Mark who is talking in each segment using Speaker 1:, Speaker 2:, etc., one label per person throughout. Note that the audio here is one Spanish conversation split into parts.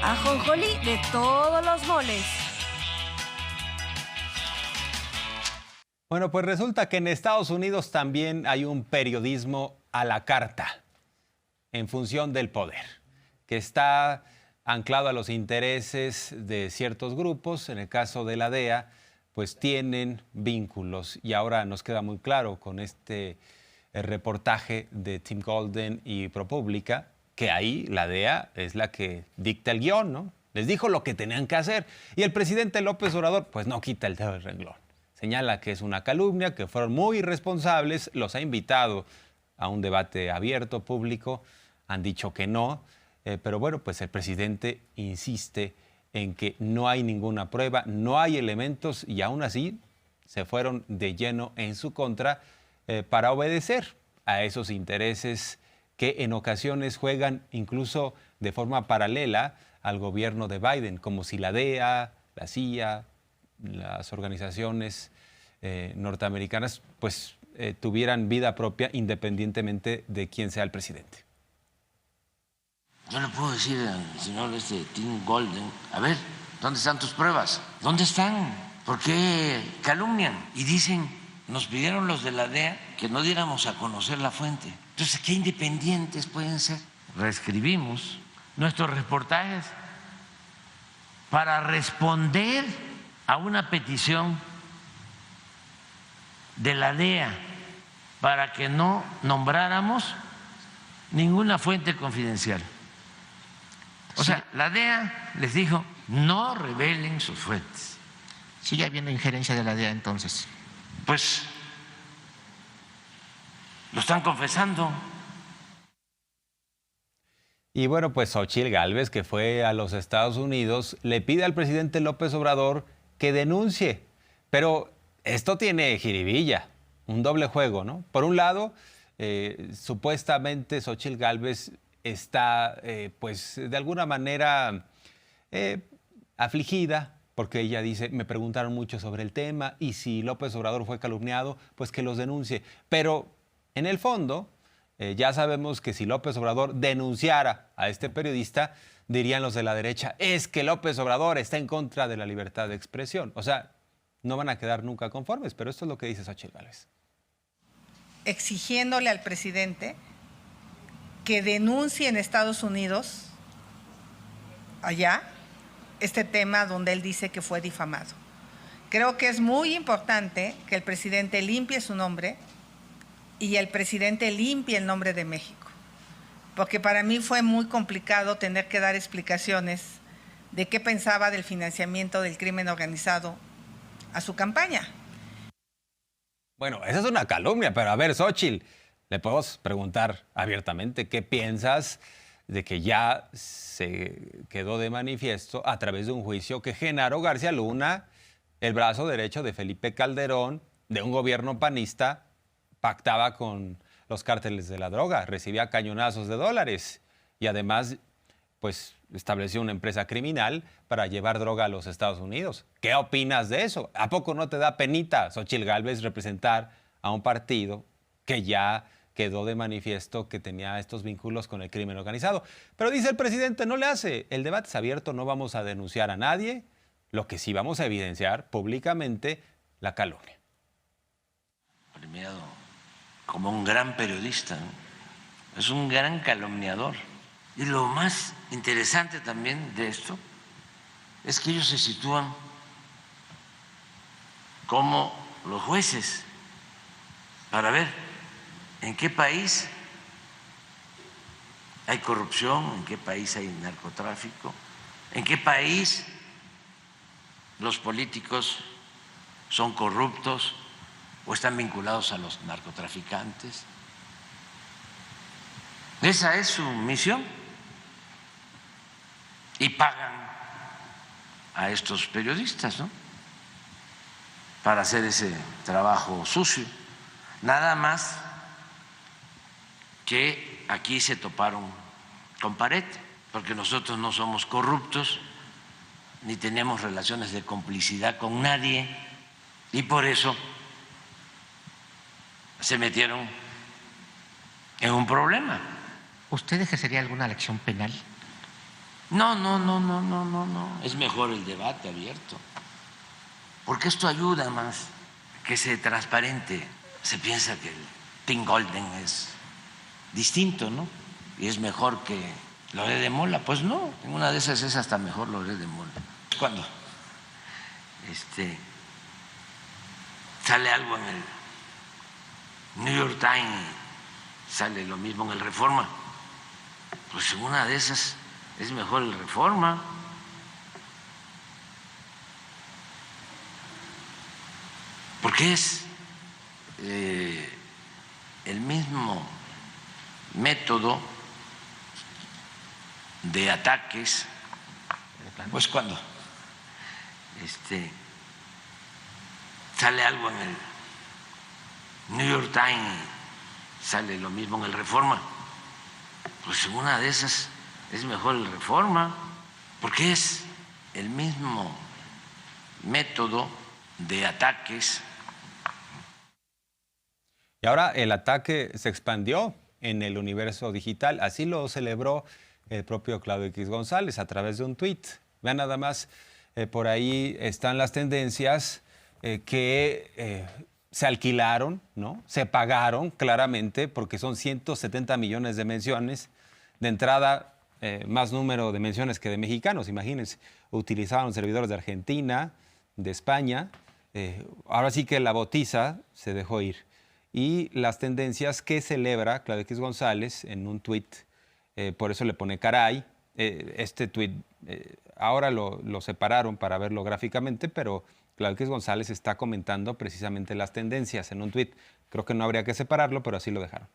Speaker 1: Ajonjolí de todos los moles.
Speaker 2: Bueno, pues resulta que en Estados Unidos también hay un periodismo a la carta, en función del poder, que está anclado a los intereses de ciertos grupos. En el caso de la DEA, pues tienen vínculos, y ahora nos queda muy claro con este reportaje de Tim Golden y ProPublica, que ahí la DEA es la que dicta el guión, ¿no? Les dijo lo que tenían que hacer, y el presidente López Obrador pues no quita el dedo del renglón. Señala que es una calumnia, que fueron muy irresponsables, los ha invitado a un debate abierto, público, han dicho que no, pero bueno, pues el presidente insiste en que no hay ninguna prueba, no hay elementos, y aún así se fueron de lleno en su contra para obedecer a esos intereses que en ocasiones juegan incluso de forma paralela al gobierno de Biden, como si la DEA, la CIA, las organizaciones norteamericanas pues tuvieran vida propia independientemente de quién sea el presidente.
Speaker 3: Yo le puedo decir al señor Tim Golden, a ver, ¿dónde están tus pruebas? ¿Dónde están? ¿Por qué calumnian? Y dicen, nos pidieron los de la DEA que no diéramos a conocer la fuente. Entonces, ¿qué independientes pueden ser? Reescribimos nuestros reportajes para responder a una petición de la DEA para que no nombráramos ninguna fuente confidencial. O sea, la DEA les dijo, no revelen sus fuentes.
Speaker 4: Sigue habiendo injerencia de la DEA entonces.
Speaker 3: Pues lo están confesando.
Speaker 2: Y bueno, pues Xóchitl Gálvez, que fue a los Estados Unidos, le pide al presidente López Obrador que denuncie. Pero esto tiene jiribilla, un doble juego, ¿no? Por un lado, supuestamente Xóchitl Gálvez está, pues, de alguna manera afligida, porque ella dice, me preguntaron mucho sobre el tema, y si López Obrador fue calumniado, pues que los denuncie. Pero en el fondo, ya sabemos que si López Obrador denunciara a este periodista, dirían los de la derecha, es que López Obrador está en contra de la libertad de expresión. O sea, no van a quedar nunca conformes, pero esto es lo que dice Xóchitl Gálvez.
Speaker 5: Exigiéndole al presidente que denuncie en Estados Unidos, allá, este tema donde él dice que fue difamado. Creo que es muy importante que el presidente limpie su nombre y el presidente limpie el nombre de México, porque para mí fue muy complicado tener que dar explicaciones de qué pensaba del financiamiento del crimen organizado a su campaña.
Speaker 2: Bueno, esa es una calumnia, pero a ver, Xóchitl, le podemos preguntar abiertamente qué piensas de que ya se quedó de manifiesto a través de un juicio que Genaro García Luna, el brazo derecho de Felipe Calderón, de un gobierno panista, pactaba con los cárteles de la droga, recibía cañonazos de dólares y además pues estableció una empresa criminal para llevar droga a los Estados Unidos. ¿Qué opinas de eso? ¿A poco no te da penita, Xóchitl Gálvez, representar a un partido que ya quedó de manifiesto que tenía estos vínculos con el crimen organizado? Pero dice el presidente, no le hace. El debate es abierto, no vamos a denunciar a nadie. Lo que sí vamos a evidenciar públicamente, la calumnia.
Speaker 3: Premiado como un gran periodista, ¿no? Es un gran calumniador. Y lo más interesante también de esto es que ellos se sitúan como los jueces para ver en qué país hay corrupción, en qué país hay narcotráfico, en qué país los políticos son corruptos o están vinculados a los narcotraficantes. Esa es su misión. Y pagan a estos periodistas, ¿no?, para hacer ese trabajo sucio. Nada más que aquí se toparon con pared, porque nosotros no somos corruptos ni tenemos relaciones de complicidad con nadie, y por eso se metieron en un problema.
Speaker 4: ¿Usted ejercería alguna acción penal?
Speaker 3: No. Es mejor el debate abierto. Porque esto ayuda más que sea transparente. Se piensa que el Team Golden es distinto, ¿no? Y es mejor que Loret de Mola. Pues no, en una de esas es hasta mejor Loret de Mola. Cuando sale algo en el New York Times, sale lo mismo en el Reforma, pues en una de esas es mejor el Reforma. Porque es el mismo método de ataques. Pues cuando sale algo en el New York Times, sale lo mismo en el Reforma, pues en una de esas es mejor el Reforma, porque es el mismo método de ataques.
Speaker 2: Y ahora el ataque se expandió en el universo digital. Así lo celebró el propio Claudio X González a través de un tuit. Vean nada más, por ahí están las tendencias que se alquilaron, ¿no? Se pagaron claramente porque son 170 millones de menciones. De entrada, más número de menciones que de mexicanos, imagínense. Utilizaban servidores de Argentina, de España. Ahora sí que la botiza se dejó ir. Y las tendencias que celebra Claudio X González en un tuit, por eso le pone caray. Este tuit ahora lo separaron para verlo gráficamente, pero Claudio X González está comentando precisamente las tendencias en un tuit. Creo que no habría que separarlo, pero así lo dejaron.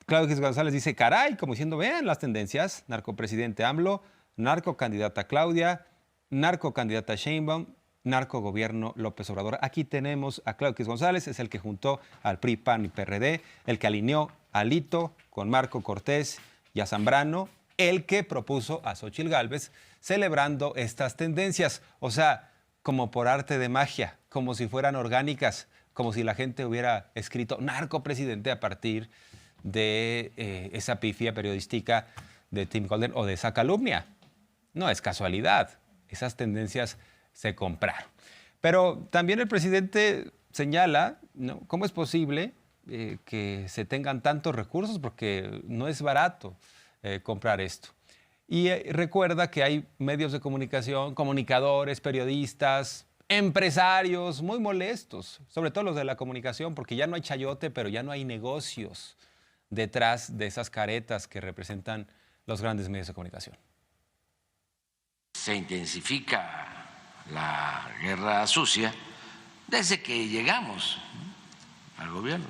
Speaker 2: Claudio X González dice caray, como diciendo, vean las tendencias: narcopresidente AMLO, narcocandidata Claudia, narcocandidata Sheinbaum, narcogobierno López Obrador. Aquí tenemos a Claudio X González, es el que juntó al PRI, PAN y PRD, el que alineó a Alito con Marco Cortés y a Zambrano, el que propuso a Xóchitl Gálvez, celebrando estas tendencias. O sea, como por arte de magia, como si fueran orgánicas, como si la gente hubiera escrito narcopresidente a partir de esa pifia periodística de Tim Golden o de esa calumnia. No es casualidad, esas tendencias se compraron. Pero también el presidente señala, ¿no?, cómo es posible que se tengan tantos recursos, porque no es barato comprar esto. Y recuerda que hay medios de comunicación, comunicadores, periodistas, empresarios muy molestos, sobre todo los de la comunicación, porque ya no hay chayote, pero ya no hay negocios detrás de esas caretas que representan los grandes medios de comunicación.
Speaker 3: Se intensifica la guerra sucia desde que llegamos al gobierno,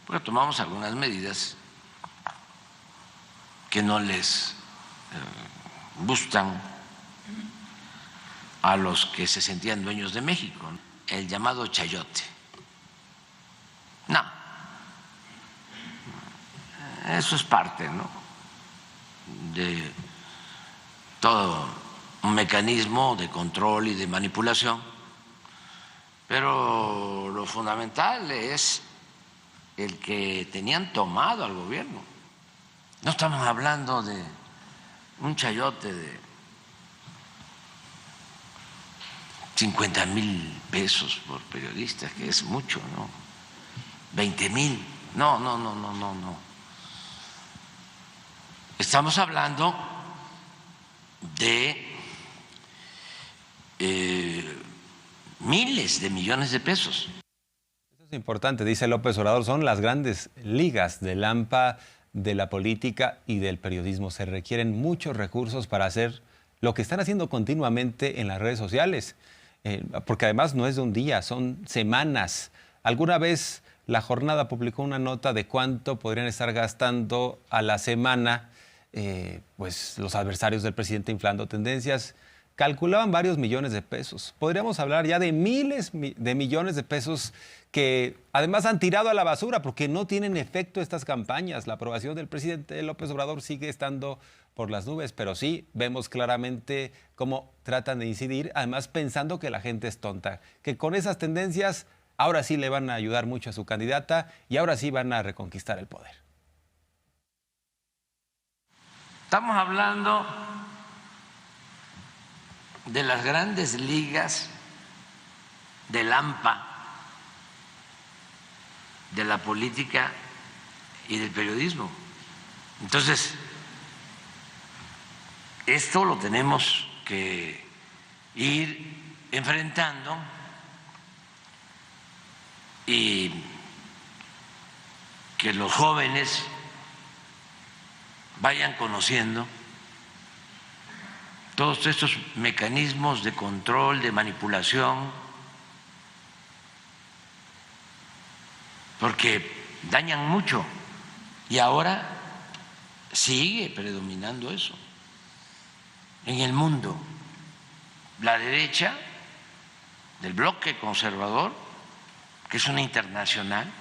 Speaker 3: porque tomamos algunas medidas que no les gustan a los que se sentían dueños de México, ¿no? El llamado chayote. No, eso es parte, ¿no?, de todo un mecanismo de control y de manipulación, pero lo fundamental es el que tenían tomado al gobierno. No estamos hablando de un chayote de 50,000 pesos por periodista, que es mucho, ¿no? 20,000, no. Estamos hablando de miles de millones de pesos.
Speaker 2: Esto es importante, dice López Obrador, son las grandes ligas del AMPA, de la política y del periodismo. Se requieren muchos recursos para hacer lo que están haciendo continuamente en las redes sociales, porque además no es de un día, son semanas. Alguna vez La Jornada publicó una nota de cuánto podrían estar gastando a la semana pues los adversarios del presidente inflando tendencias. Calculaban varios millones de pesos. Podríamos hablar ya de miles de millones de pesos que además han tirado a la basura porque no tienen efecto estas campañas. La aprobación del presidente López Obrador sigue estando por las nubes, pero sí vemos claramente cómo tratan de incidir, además pensando que la gente es tonta, que con esas tendencias ahora sí le van a ayudar mucho a su candidata y ahora sí van a reconquistar el poder.
Speaker 3: Estamos hablando de las grandes ligas del AMPA, de la política y del periodismo. Entonces, esto lo tenemos que ir enfrentando y que los jóvenes vayan conociendo todos estos mecanismos de control, de manipulación, porque dañan mucho y ahora sigue predominando eso en el mundo. La derecha del bloque conservador, que es una internacional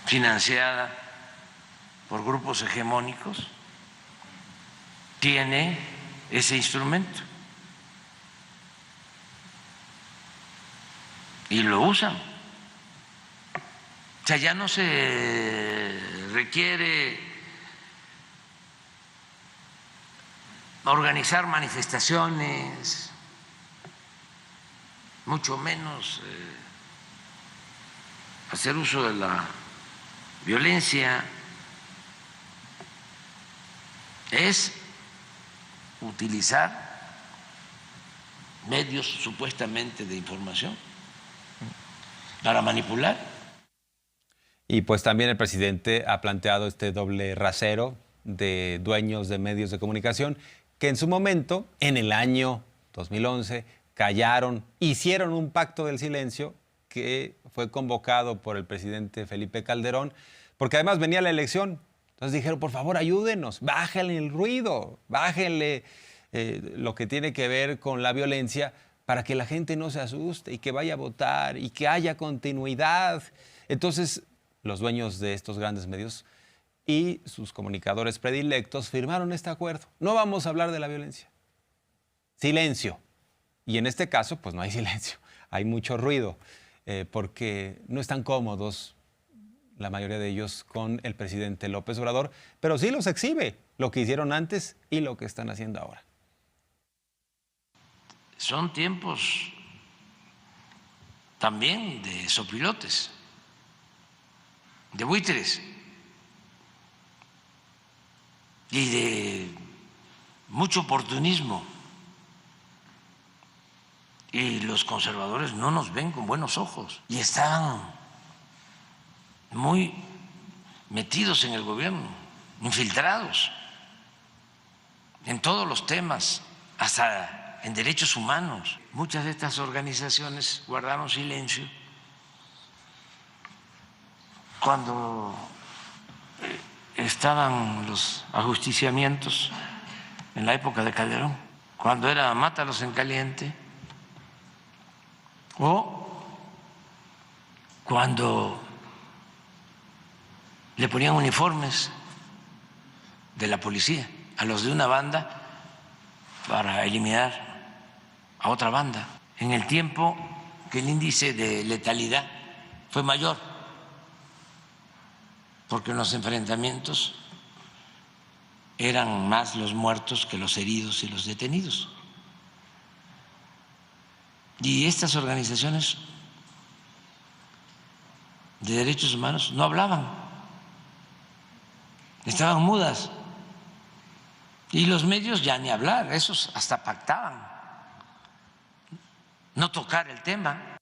Speaker 3: financiada por grupos hegemónicos, tiene ese instrumento y lo usan. O sea, ya no se requiere organizar manifestaciones, mucho menos hacer uso de la violencia. Es utilizar medios supuestamente de información para manipular.
Speaker 2: Y pues también el presidente ha planteado este doble rasero de dueños de medios de comunicación que en su momento, en el año 2011, callaron, hicieron un pacto del silencio que fue convocado por el presidente Felipe Calderón, porque además venía la elección. Entonces dijeron, por favor, ayúdenos, bájenle el ruido, bájenle lo que tiene que ver con la violencia para que la gente no se asuste y que vaya a votar y que haya continuidad. Entonces, los dueños de estos grandes medios y sus comunicadores predilectos firmaron este acuerdo. No vamos a hablar de la violencia. Silencio. Y en este caso, pues no hay silencio, hay mucho ruido, porque no están cómodos la mayoría de ellos con el presidente López Obrador, pero sí los exhibe lo que hicieron antes y lo que están haciendo ahora.
Speaker 3: Son tiempos también de sopilotes, de buitres y de mucho oportunismo. Y los conservadores no nos ven con buenos ojos y estaban muy metidos en el gobierno, infiltrados en todos los temas, hasta en derechos humanos. Muchas de estas organizaciones guardaron silencio cuando estaban los ajusticiamientos en la época de Calderón, cuando era mátalos en caliente, o cuando le ponían uniformes de la policía a los de una banda para eliminar a otra banda, en el tiempo que el índice de letalidad fue mayor, porque en los enfrentamientos eran más los muertos que los heridos y los detenidos. Y estas organizaciones de derechos humanos no hablaban, estaban mudas. Y los medios ya ni hablar, esos hasta pactaban no tocar el tema.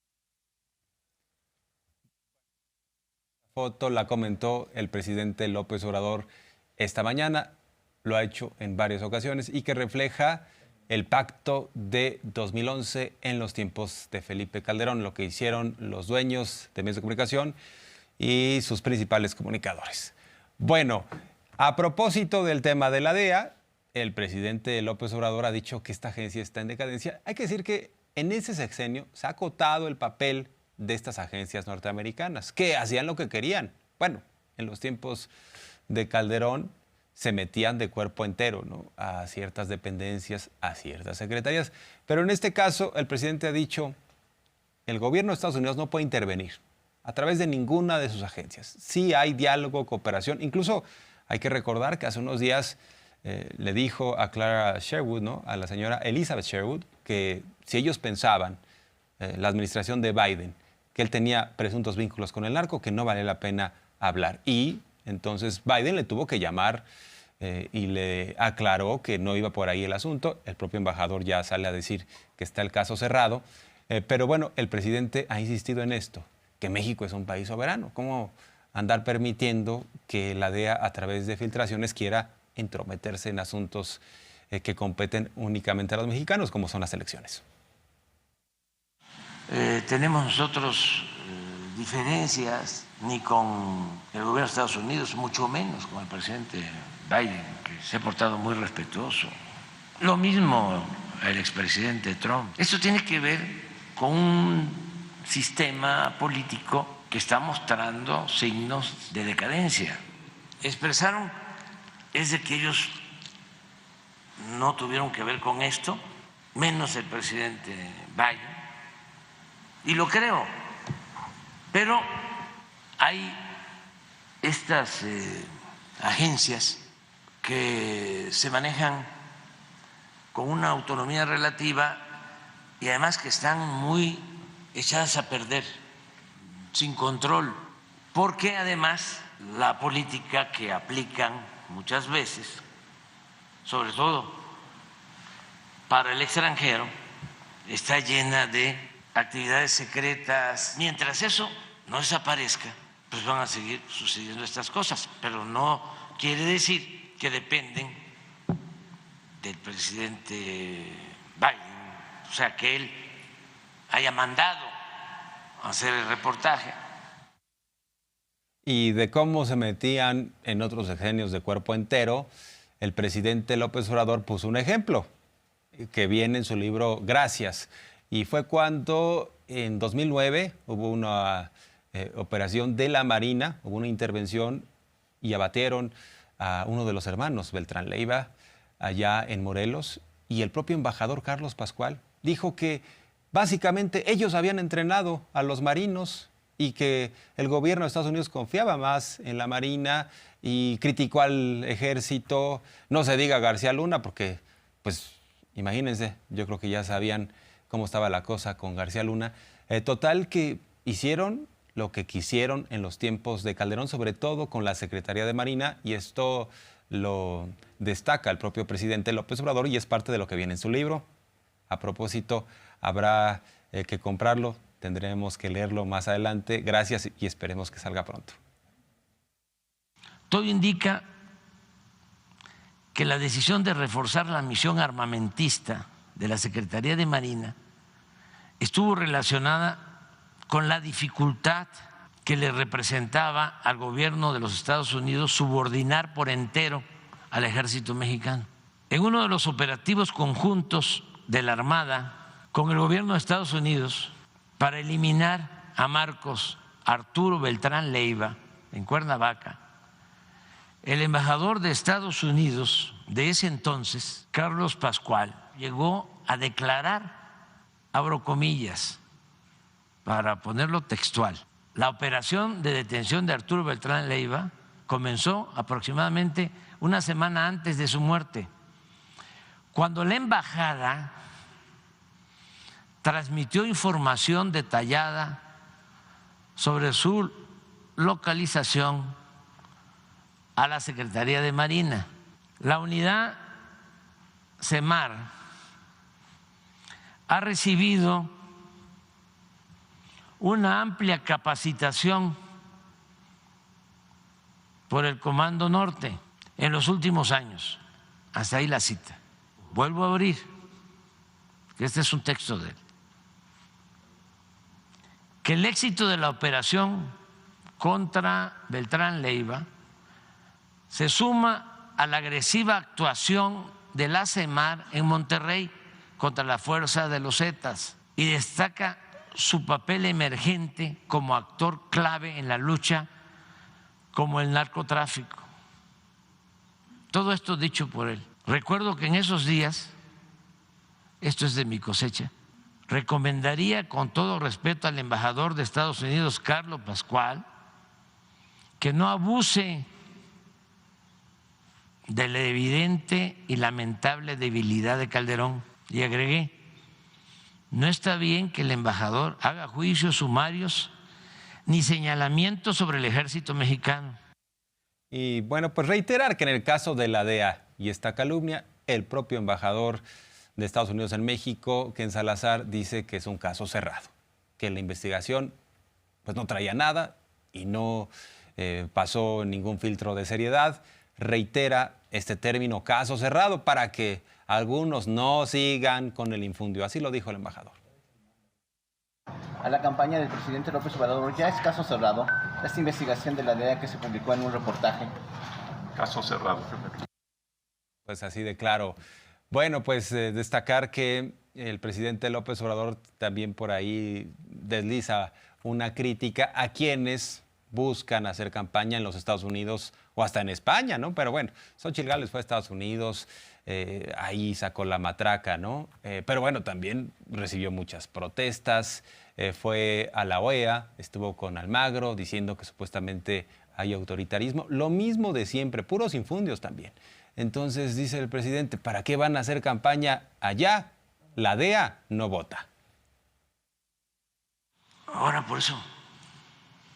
Speaker 2: La foto la comentó el presidente López Obrador esta mañana, lo ha hecho en varias ocasiones y que refleja el pacto de 2011 en los tiempos de Felipe Calderón, lo que hicieron los dueños de medios de comunicación y sus principales comunicadores. Bueno, a propósito del tema de la DEA, el presidente López Obrador ha dicho que esta agencia está en decadencia. Hay que decir que en ese sexenio se ha acotado el papel de estas agencias norteamericanas, que hacían lo que querían. Bueno, en los tiempos de Calderón se metían de cuerpo entero, ¿no?, a ciertas dependencias, a ciertas secretarías. Pero en este caso, el presidente ha dicho, el gobierno de Estados Unidos no puede intervenir a través de ninguna de sus agencias. Sí hay diálogo, cooperación. Incluso hay que recordar que hace unos días le dijo a Clara Sherwood, ¿no?, a la señora Elizabeth Sherwood, que si ellos pensaban, la administración de Biden, que él tenía presuntos vínculos con el narco, que no vale la pena hablar. Y entonces Biden le tuvo que llamar y le aclaró que no iba por ahí el asunto. El propio embajador ya sale a decir que está el caso cerrado. Pero bueno, el presidente ha insistido en esto, que México es un país soberano. ¿Cómo andar permitiendo que la DEA a través de filtraciones quiera entrometerse en asuntos que competen únicamente a los mexicanos, como son las elecciones?
Speaker 3: Tenemos nosotros diferencias ni con el gobierno de Estados Unidos, mucho menos con el presidente Biden, que se ha portado muy respetuoso. Lo mismo el expresidente Trump. Esto tiene que ver con un sistema político que está mostrando signos de decadencia. Expresaron es de que ellos no tuvieron que ver con esto, menos el presidente Biden, y lo creo, pero hay estas agencias que se manejan con una autonomía relativa y además que están muy echadas a perder, sin control, porque además la política que aplican muchas veces, sobre todo para el extranjero, está llena de actividades secretas. Mientras eso no desaparezca, pues van a seguir sucediendo estas cosas, pero no quiere decir que dependen del presidente Biden, o sea, que él haya mandado a hacer el reportaje.
Speaker 2: Y de cómo se metían en otros sexenios de cuerpo entero, el presidente López Obrador puso un ejemplo que viene en su libro Gracias. Y fue cuando en 2009 hubo una operación de la Marina, hubo una intervención y abatieron a uno de los hermanos, Beltrán Leiva, allá en Morelos. Y el propio embajador Carlos Pascual dijo que básicamente ellos habían entrenado a los marinos y que el gobierno de Estados Unidos confiaba más en la Marina y criticó al ejército. No se diga García Luna porque, pues, imagínense, yo creo que ya sabían cómo estaba la cosa con García Luna. Total que hicieron lo que quisieron en los tiempos de Calderón, sobre todo con la Secretaría de Marina, y esto lo destaca el propio presidente López Obrador y es parte de lo que viene en su libro. A propósito, habrá que comprarlo, tendremos que leerlo más adelante. Gracias y esperemos que salga pronto.
Speaker 3: Todo indica que la decisión de reforzar la misión armamentista de la Secretaría de Marina estuvo relacionada con la dificultad que le representaba al gobierno de los Estados Unidos subordinar por entero al ejército mexicano. En uno de los operativos conjuntos de la Armada con el gobierno de Estados Unidos para eliminar a Marcos Arturo Beltrán Leiva en Cuernavaca, el embajador de Estados Unidos de ese entonces, Carlos Pascual, llegó a declarar, abro comillas, para ponerlo textual, la operación de detención de Arturo Beltrán Leiva comenzó aproximadamente una semana antes de su muerte, cuando la embajada transmitió información detallada sobre su localización a la Secretaría de Marina. La unidad SEMAR ha recibido una amplia capacitación por el Comando Norte en los últimos años. Hasta ahí la cita. Vuelvo a abrir, que este es un texto de él. Que el éxito de la operación contra Beltrán Leiva se suma a la agresiva actuación de la SEMAR en Monterrey contra la fuerza de los Zetas y destaca su papel emergente como actor clave en la lucha como el narcotráfico. Todo esto dicho por él. Recuerdo que en esos días, esto es de mi cosecha, recomendaría con todo respeto al embajador de Estados Unidos, Carlos Pascual, que no abuse de la evidente y lamentable debilidad de Calderón. Y agregué, no está bien que el embajador haga juicios sumarios ni señalamientos sobre el ejército mexicano.
Speaker 2: Y bueno, pues reiterar que en el caso de la DEA y esta calumnia, el propio embajador de Estados Unidos en México, Ken Salazar, dice que es un caso cerrado, que la investigación pues no traía nada y no pasó ningún filtro de seriedad. Reitera este término caso cerrado para que algunos no sigan con el infundio. Así lo dijo el embajador.
Speaker 6: A la campaña del presidente López Obrador ya es caso cerrado esta investigación de la DEA que se publicó en un reportaje.
Speaker 7: Caso cerrado.
Speaker 2: Pues así de claro. Bueno, pues destacar que el presidente López Obrador también por ahí desliza una crítica a quienes buscan hacer campaña en los Estados Unidos o hasta en España, ¿no? Pero bueno, Xóchitl Gálvez fue a Estados Unidos, ahí sacó la matraca, ¿no? Pero bueno, también recibió muchas protestas, fue a la OEA, estuvo con Almagro diciendo que supuestamente hay autoritarismo. Lo mismo de siempre, puros infundios también. Entonces dice el presidente, ¿para qué van a hacer campaña allá? La DEA no vota.
Speaker 3: Ahora por eso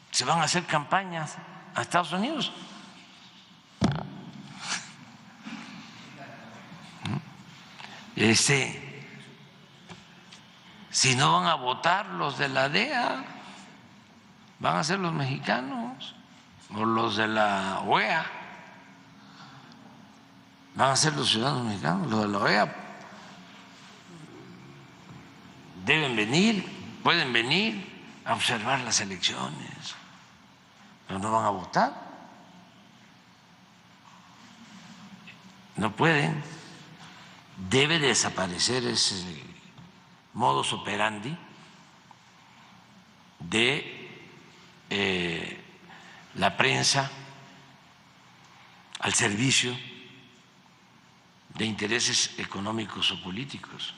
Speaker 3: se van a hacer campañas a Estados Unidos. Si no van a votar los de la DEA, van a ser los mexicanos o los de la OEA. Van a ser los ciudadanos mexicanos, los de la OEA. Deben venir, pueden venir a observar las elecciones, pero no van a votar. No pueden. Debe desaparecer ese modus operandi de la prensa al servicio de intereses económicos o políticos.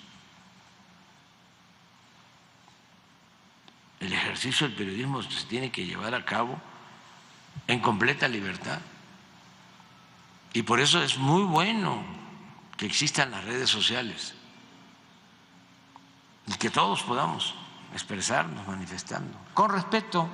Speaker 3: El ejercicio del periodismo se tiene que llevar a cabo en completa libertad. Y por eso es muy bueno que existan las redes sociales y que todos podamos expresarnos manifestando con respeto.